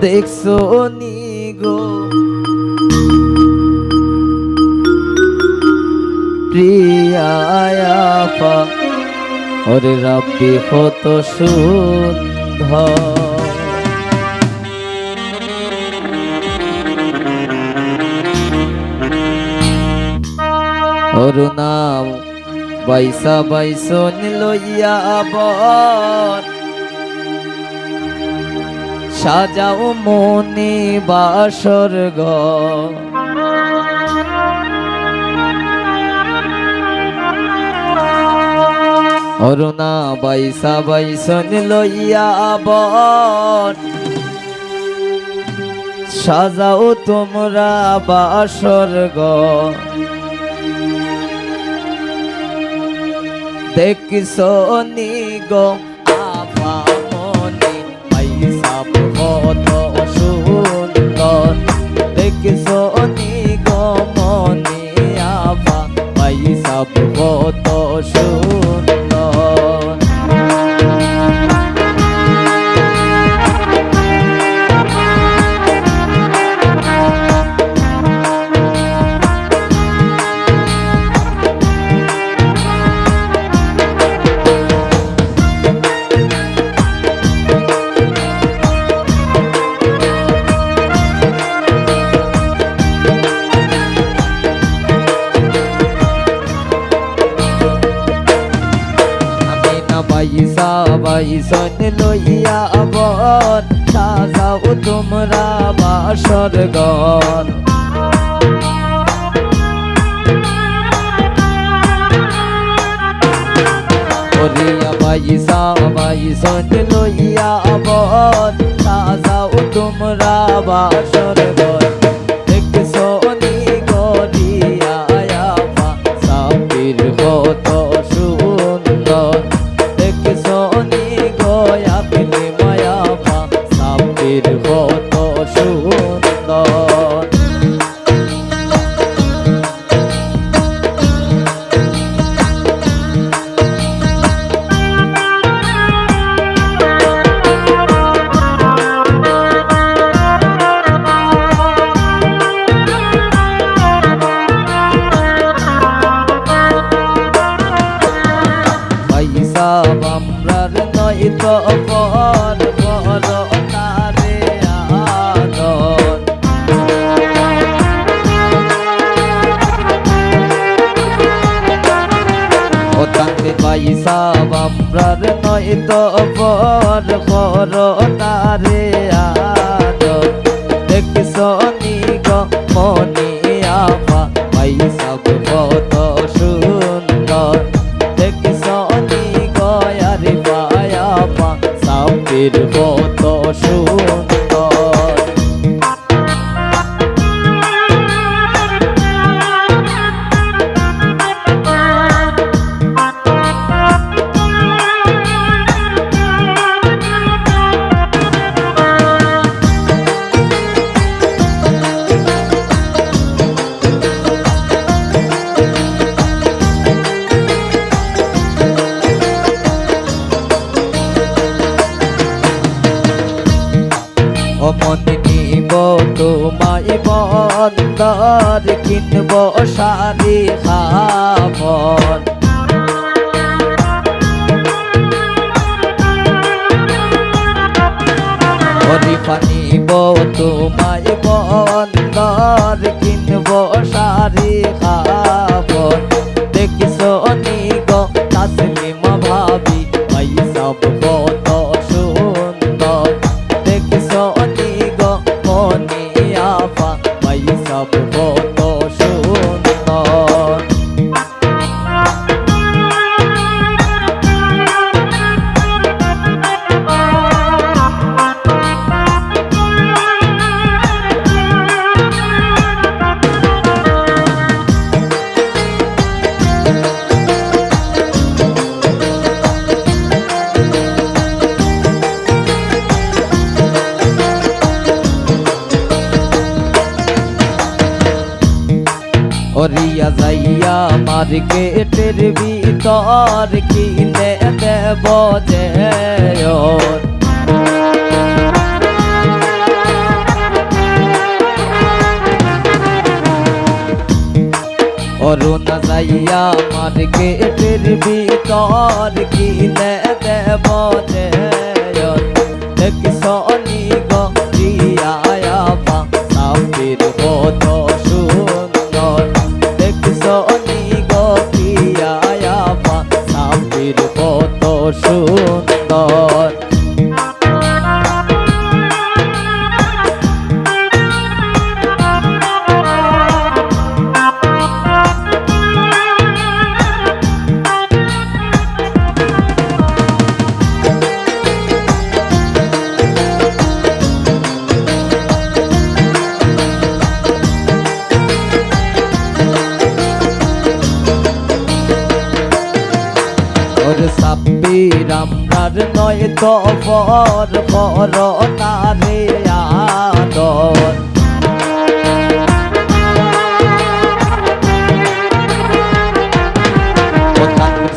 দেখছো নি গো প্রিয়া আপা, ওরে রাব্বি কত সুন্দর। ওর নাম বাইসা বাইসন লইয়া বর, সাজাও মনে বাসর ঘর। অরুণা বাইসা বাইসন লইয়া বর, সাজাও তোমরা বাসর ঘর। দেখছো নি গো আপা মনে বাইসা কত সুন্দর। দেখছো নি গো মনে আপা বাইসা কত সুন্দর। বাইসা বাইসন লইয়া বর, সাজাও তোমরা বাসর ঘর। ওরিয়া বাইসা বাইসন লইয়া বর, সাজাও তোমরা বাসর ঘর। দেখছো নি গরিয়া আপা সাবির কত সুন্দর। দেখছো নি গয়া পেলে মায়া পা সাবির কত সুন্দর। বাইসা বামরার নয় তো বর, বর তারে আদর। ও তাকে বাইসা বামরার নয় তো বর, বর তারে আদর। দেখছো নি গো মনে আপা বাইসা কত সুন্দর। দেখছো নি গয়ার পায়া পা সাবির কত সুন্দর। মনে নিব তোমায় বন্দর, কিনব শাড়ি খাবর। হরিফা নিব তোমায় বন্দর, কিনব শাড়ি খাবর। দেখছো নি গো তাসলিমা ভাবি বাইসা কত সুন্দর। দেখছো নি গো মনে আপা বাইসা কত সুন্দর। ওরিয়া যাইয়া মার্কেটের ভিতর, কিনে দেব যে অরুণা যাইয়া মার্কেটের ভিতর কিনে দেব দেখছনি গো রিয়া আপা সাপের মতো সুন্দর দেখছনি গো রিয়া আপা সাপের মতো সুন্দর সাব্বির আমরার নয় তো বর বর তারে আদর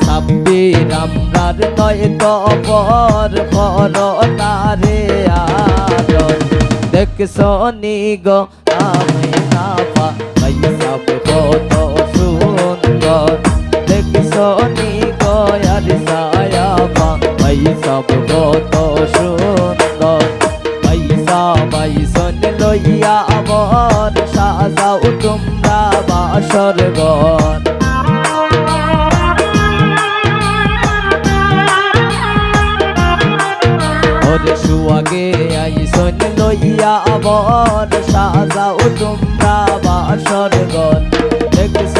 সাব্বির আমরার নয় তো বর বর তারে আদর দেখছনি গো আমি নাপা ভাই সব কত সুন্দর দেখছনি গো আর সায়াবা ভাই সব কত সুন্দর পয়সা বাইসন লইয়া আবার সাজাও তোমরা বাসর ঘর ওরে সুয়াগে আইসন লইয়া আবার সাজাও তোমরা বাসর ঘর দেখছ